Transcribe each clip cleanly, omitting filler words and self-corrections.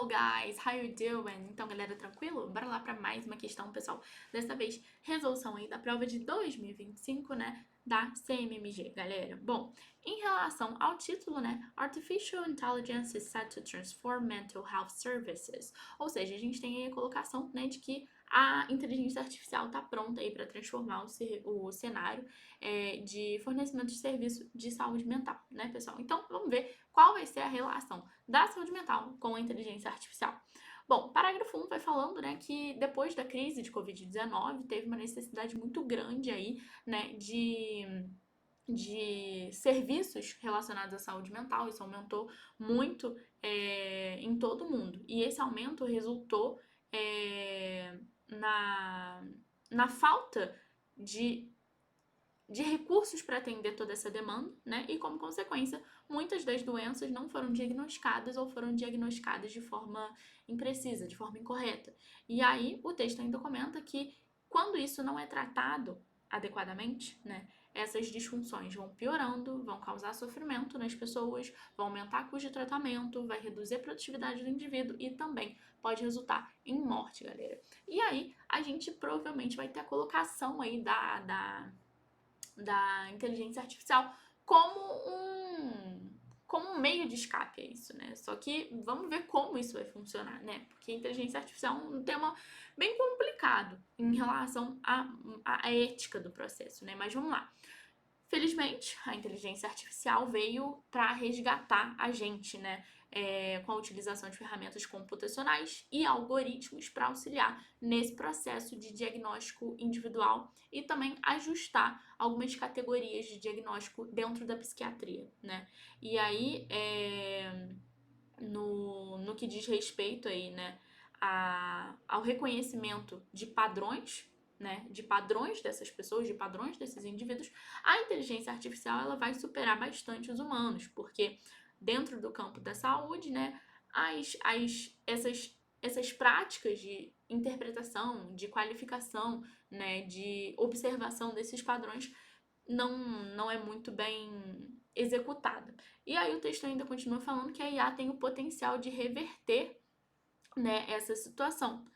Hello guys, how you doing? Então, galera, tranquilo? Bora lá para mais uma questão, pessoal. Dessa vez, resolução aí da prova de 2025, né, da CMMG, galera. Bom, em relação ao título, né, Artificial Intelligence is set to transform mental health services. Ou seja, a gente tem aí a colocação, né, de que a inteligência artificial está pronta aí para transformar o cenário de fornecimento de serviço de saúde mental, né, pessoal? Então, vamos ver qual vai ser a relação da saúde mental com a inteligência artificial. Bom, parágrafo 1 vai falando, né, que depois da crise de Covid-19 teve uma necessidade muito grande aí, né, de serviços relacionados à saúde mental. Isso aumentou muito em todo o mundo. E esse aumento resultou na falta de recursos para atender toda essa demanda, né? E como consequência, muitas das doenças não foram diagnosticadas ou foram diagnosticadas de forma imprecisa, de forma incorreta. E aí o texto ainda comenta que quando isso não é tratado adequadamente, né, essas disfunções vão piorando, vão causar sofrimento nas pessoas, vão aumentar custo de tratamento, vai reduzir a produtividade do indivíduo e também pode resultar em morte, galera. E aí a gente provavelmente vai ter a colocação aí da inteligência artificial como um meio de escape a isso, né? Só que vamos ver como isso vai funcionar, né? Porque a inteligência artificial é um tema bem complicado em relação à ética do processo, né? Mas vamos lá. Felizmente, a inteligência artificial veio para resgatar a gente, né? Com a utilização de ferramentas computacionais e algoritmos para auxiliar nesse processo de diagnóstico individual e também ajustar algumas categorias de diagnóstico dentro da psiquiatria, né? E aí, no que diz respeito aí, né, ao reconhecimento de padrões, né, de padrões dessas pessoas, de padrões desses indivíduos, a inteligência artificial ela vai superar bastante os humanos, porque dentro do campo da saúde, né, essas práticas de interpretação, de qualificação, né, de observação desses padrões não é muito bem executada. E aí o texto ainda continua falando que a IA tem o potencial de reverter, né, essa situação.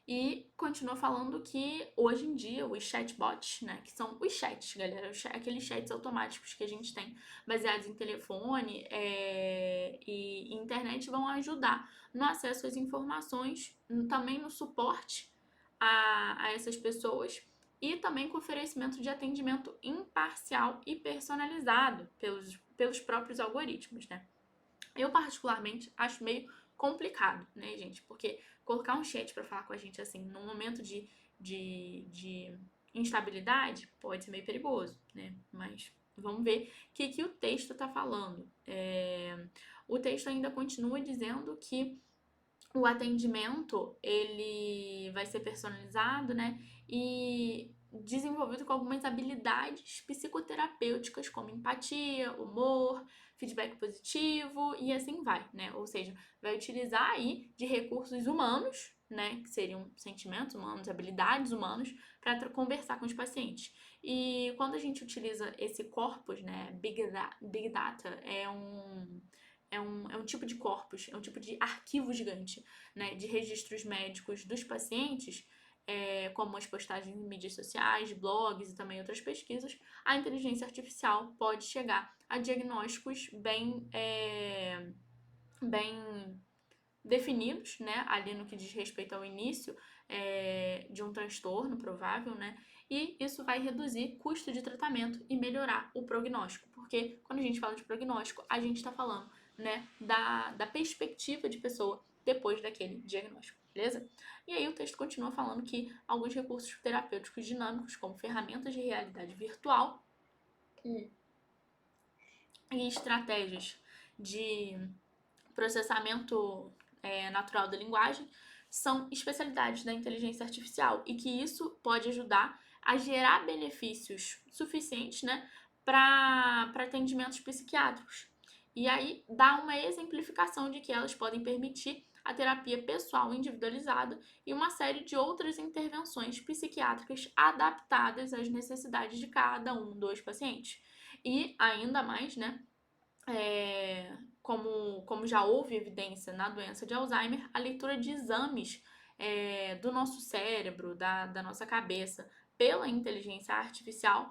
E continua falando que hoje em dia os chatbots, né, que são os chats, galera, aqueles chats automáticos que a gente tem baseados em telefone e internet vão ajudar no acesso às informações, também no suporte a essas pessoas e também com oferecimento de atendimento imparcial e personalizado pelos próprios algoritmos, né? Eu, particularmente, acho meio complicado, né, gente? Porque colocar um chat para falar com a gente, assim, num momento de instabilidade, pode ser meio perigoso, né? Mas vamos ver o que o texto tá falando. O texto ainda continua dizendo que o atendimento, ele vai ser personalizado, né? E desenvolvido com algumas habilidades psicoterapêuticas, como empatia, humor, feedback positivo e assim vai, né? Ou seja, vai utilizar aí de recursos humanos, né? Que seriam sentimentos humanos, habilidades humanas, para conversar com os pacientes. E quando a gente utiliza esse corpus, né? Big Data é um tipo de corpus, é um tipo de arquivo gigante, né, de registros médicos dos pacientes, como as postagens em mídias sociais, blogs e também outras pesquisas, a inteligência artificial pode chegar a diagnósticos bem definidos, né, ali no que diz respeito ao início de um transtorno provável, né, e isso vai reduzir custo de tratamento e melhorar o prognóstico, porque quando a gente fala de prognóstico, a gente está falando, né, da perspectiva de pessoa depois daquele diagnóstico, beleza? E aí o texto continua falando que alguns recursos terapêuticos dinâmicos, como ferramentas de realidade virtual e estratégias de processamento natural da linguagem, são especialidades da inteligência artificial e que isso pode ajudar a gerar benefícios suficientes, né, para atendimentos psiquiátricos. E aí dá uma exemplificação de que elas podem permitir a terapia pessoal individualizada e uma série de outras intervenções psiquiátricas adaptadas às necessidades de cada um dos pacientes. E ainda mais, né, como já houve evidência na doença de Alzheimer, a leitura de exames do nosso cérebro, da nossa cabeça, pela inteligência artificial,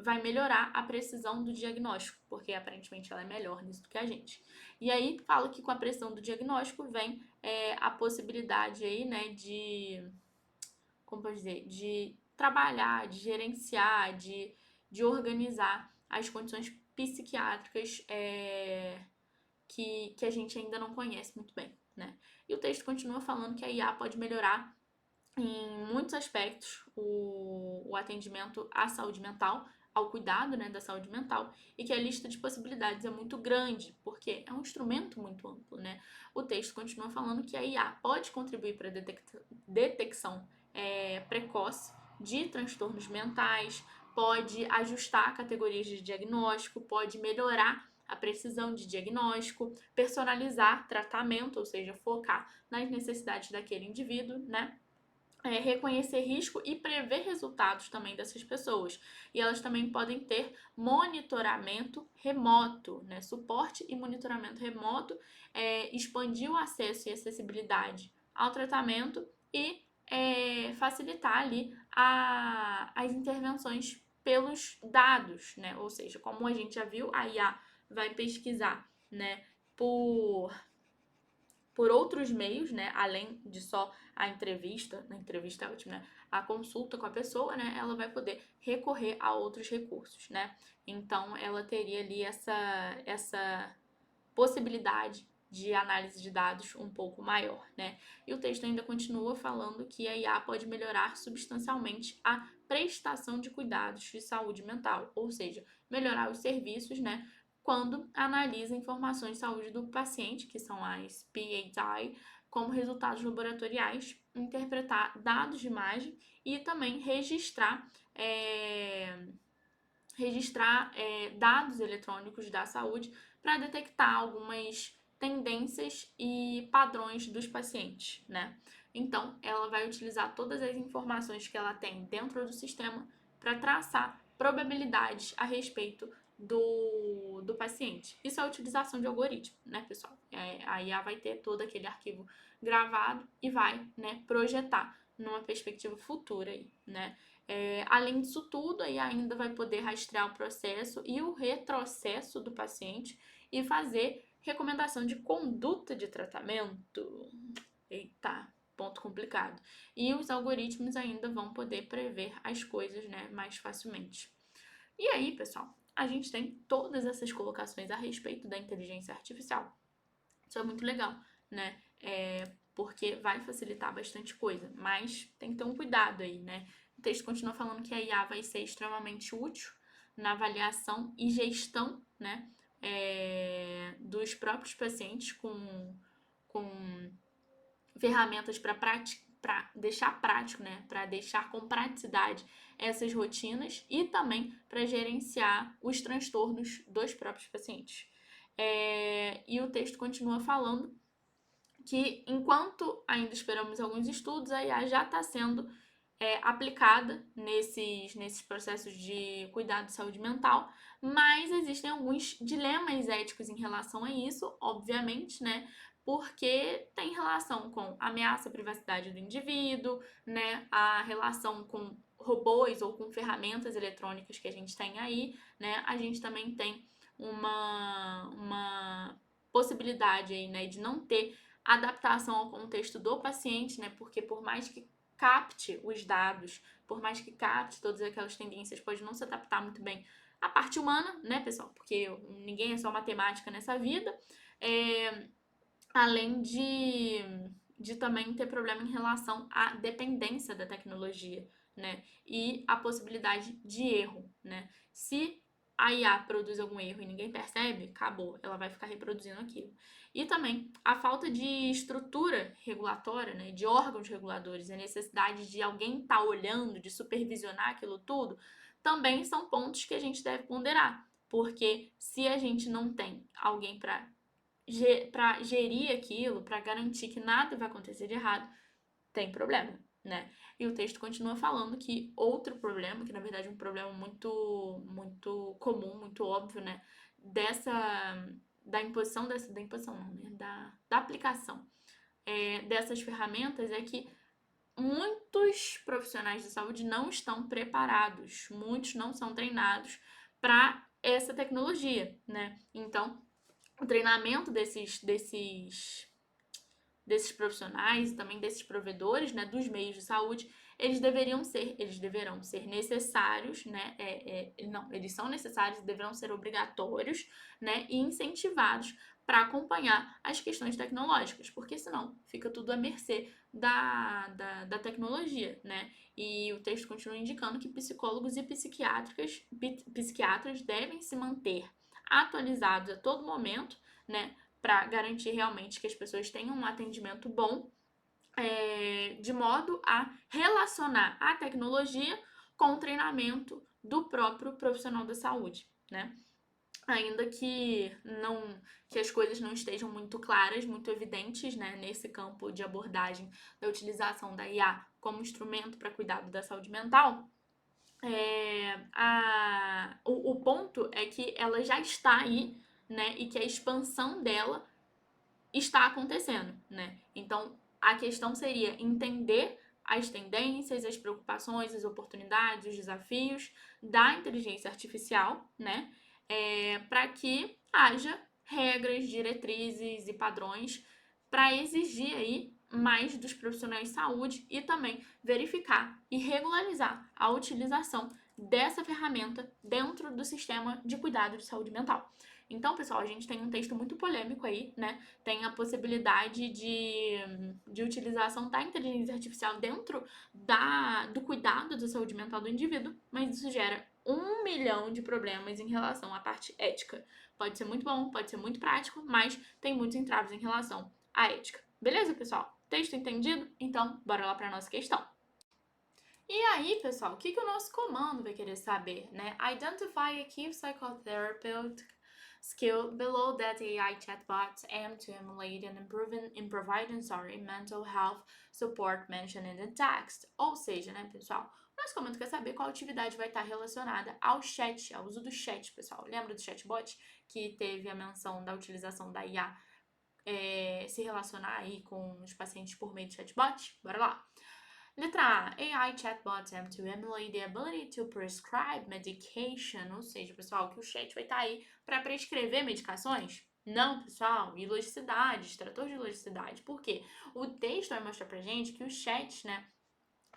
vai melhorar a precisão do diagnóstico, porque aparentemente ela é melhor nisso do que a gente. E aí fala que com a precisão do diagnóstico vem a possibilidade aí, né, como pode dizer, de trabalhar, de gerenciar, de organizar as condições psiquiátricas que a gente ainda não conhece muito bem, né? E o texto continua falando que a IA pode melhorar em muitos aspectos o atendimento à saúde mental, ao cuidado, né, da saúde mental, e que a lista de possibilidades é muito grande, porque é um instrumento muito amplo, né? O texto continua falando que a IA pode contribuir para a detecção precoce de transtornos mentais, pode ajustar categorias de diagnóstico, pode melhorar a precisão de diagnóstico, personalizar tratamento, ou seja, focar nas necessidades daquele indivíduo, né? Reconhecer risco e prever resultados também dessas pessoas. E elas também podem ter monitoramento remoto, né? Suporte e monitoramento remoto, expandir o acesso e acessibilidade ao tratamento e facilitar ali as intervenções pelos dados, né? Ou seja, como a gente já viu, a IA vai pesquisar, né, por outros meios, né, além de só a entrevista é ótimo, né, a consulta com a pessoa, né, ela vai poder recorrer a outros recursos, né, então ela teria ali essa possibilidade de análise de dados um pouco maior, né, e o texto ainda continua falando que a IA pode melhorar substancialmente a prestação de cuidados de saúde mental, ou seja, melhorar os serviços, né, quando analisa informações de saúde do paciente, que são as PHI, como resultados laboratoriais, interpretar dados de imagem e também registrar dados eletrônicos da saúde para detectar algumas tendências e padrões dos pacientes, né? Então, ela vai utilizar todas as informações que ela tem dentro do sistema para traçar probabilidades a respeito do paciente. Isso é a utilização de algoritmo, né, pessoal? A IA vai ter todo aquele arquivo gravado e vai, né, projetar numa perspectiva futura aí, né? Além disso tudo, aí ainda vai poder rastrear o processo e o retrocesso do paciente e fazer recomendação de conduta de tratamento. Eita, ponto complicado. E os algoritmos ainda vão poder prever as coisas, né, mais facilmente. E aí, pessoal, a gente tem todas essas colocações a respeito da inteligência artificial. Isso é muito legal, né? Porque vai facilitar bastante coisa, mas tem que ter um cuidado aí, né? O texto continua falando que a IA vai ser extremamente útil na avaliação e gestão, né, dos próprios pacientes com ferramentas para deixar prático, né, para deixar com praticidade essas rotinas e também para gerenciar os transtornos dos próprios pacientes. E o texto continua falando que enquanto ainda esperamos alguns estudos, a IA já está sendo aplicada nesses processos de cuidado de saúde mental, mas existem alguns dilemas éticos em relação a isso, obviamente, né? Porque tem relação com ameaça à privacidade do indivíduo, né? A relação com robôs ou com ferramentas eletrônicas que a gente tem aí, né? A gente também tem uma possibilidade aí, né, de não ter adaptação ao contexto do paciente, né? Porque por mais que capte os dados, por mais que capte todas aquelas tendências, pode não se adaptar muito bem à parte humana, né, pessoal? Porque ninguém é só matemática nessa vida. Além de também ter problema em relação à dependência da tecnologia, né? E a possibilidade de erro, né? Se a IA produz algum erro e ninguém percebe, acabou, ela vai ficar reproduzindo aquilo. E também a falta de estrutura regulatória, né, de órgãos reguladores, a necessidade de alguém estar olhando, de supervisionar aquilo tudo, também são pontos que a gente deve ponderar. Porque se a gente não tem alguém para gerir aquilo, para garantir que nada vai acontecer de errado, tem problema, né? E o texto continua falando que outro problema, que na verdade é um problema muito, muito comum, muito óbvio, né? da imposição da imposição não, né? Da aplicação dessas ferramentas é que muitos profissionais de saúde não estão preparados, muitos não são treinados para essa tecnologia, né? Então, o treinamento desses profissionais e também desses provedores, né, dos meios de saúde, eles deverão ser necessários, né, eles são necessários e deverão ser obrigatórios, né, e incentivados para acompanhar as questões tecnológicas, porque senão fica tudo à mercê da tecnologia, né, e o texto continua indicando que psicólogos e psiquiatras devem se manter atualizados a todo momento, né, para garantir realmente que as pessoas tenham um atendimento bom, de modo a relacionar a tecnologia com o treinamento do próprio profissional da saúde, né? Ainda que as coisas não estejam muito claras, muito evidentes, né, nesse campo de abordagem da utilização da IA como instrumento para cuidado da saúde mental, o ponto é que ela já está aí, né, e que a expansão dela está acontecendo, né? Então, a questão seria entender as tendências, as preocupações, as oportunidades, os desafios da inteligência artificial, né? Para que haja regras, diretrizes e padrões para exigir aí mais dos profissionais de saúde e também verificar e regularizar a utilização dessa ferramenta dentro do sistema de cuidado de saúde mental. Então, pessoal, a gente tem um texto muito polêmico aí, né? Tem a possibilidade de utilização da inteligência artificial dentro do cuidado da saúde mental do indivíduo, mas isso gera 1 milhão de problemas em relação à parte ética. Pode ser muito bom, pode ser muito prático, mas tem muitos entraves em relação à ética. Beleza, pessoal? Texto entendido? Então, bora lá para a nossa questão. E aí, pessoal, o que o nosso comando vai querer saber, né? Identify a key psychotherapeutic skill below that AI chatbots aim to emulate and providing mental health support mentioned in the text. Ou seja, né, pessoal, o nosso comando quer saber qual atividade vai estar relacionada ao chat, ao uso do chat, pessoal. Lembra do chatbot que teve a menção da utilização da IA se relacionar aí com os pacientes por meio de chatbot? Bora lá! Letra A. AI chatbots aim to emulate the ability to prescribe medication. Ou seja, pessoal, que o chat vai estar aí para prescrever medicações? Não, pessoal. Ilogicidade, extrator de ilogicidade. Por quê? O texto vai mostrar pra gente que os chats, né,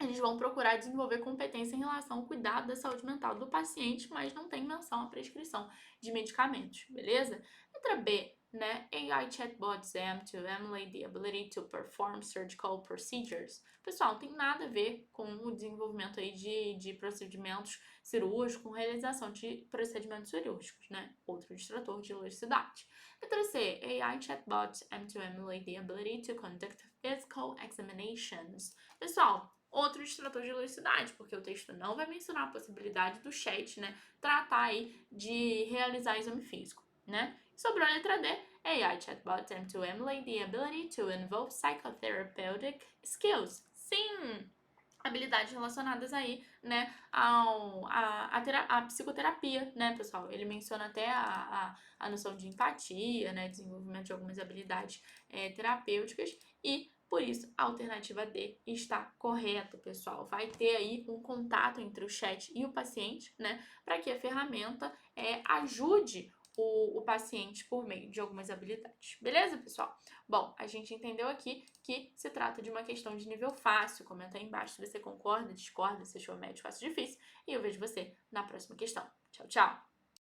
eles vão procurar desenvolver competência em relação ao cuidado da saúde mental do paciente, mas não tem menção à prescrição de medicamentos, beleza? Letra B, né? AI chatbots aim to emulate the ability to perform surgical procedures. Pessoal, não tem nada a ver com o desenvolvimento aí de procedimentos cirúrgicos, com realização de procedimentos cirúrgicos, né? Outro distrator de ilogicidade. Letra C, AI chatbots aim to emulate the ability to conduct physical examinations. Pessoal, outro distrator de ilogicidade, porque o texto não vai mencionar a possibilidade do chat, né, tratar aí de realizar exame físico, né? Sobrou a letra D, AI chatbots aim to emulate the ability to involve psychotherapeutic skills. Sim, habilidades relacionadas aí, né, à psicoterapia, né, pessoal? Ele menciona até a noção de empatia, né, desenvolvimento de algumas habilidades terapêuticas e por isso, a alternativa D está correta, pessoal. Vai ter aí um contato entre o chat e o paciente, né? Para que a ferramenta ajude o paciente por meio de algumas habilidades. Beleza, pessoal? Bom, a gente entendeu aqui que se trata de uma questão de nível fácil. Comenta aí embaixo se você concorda, discorda, se achou médio, fácil, difícil. E eu vejo você na próxima questão. Tchau, tchau!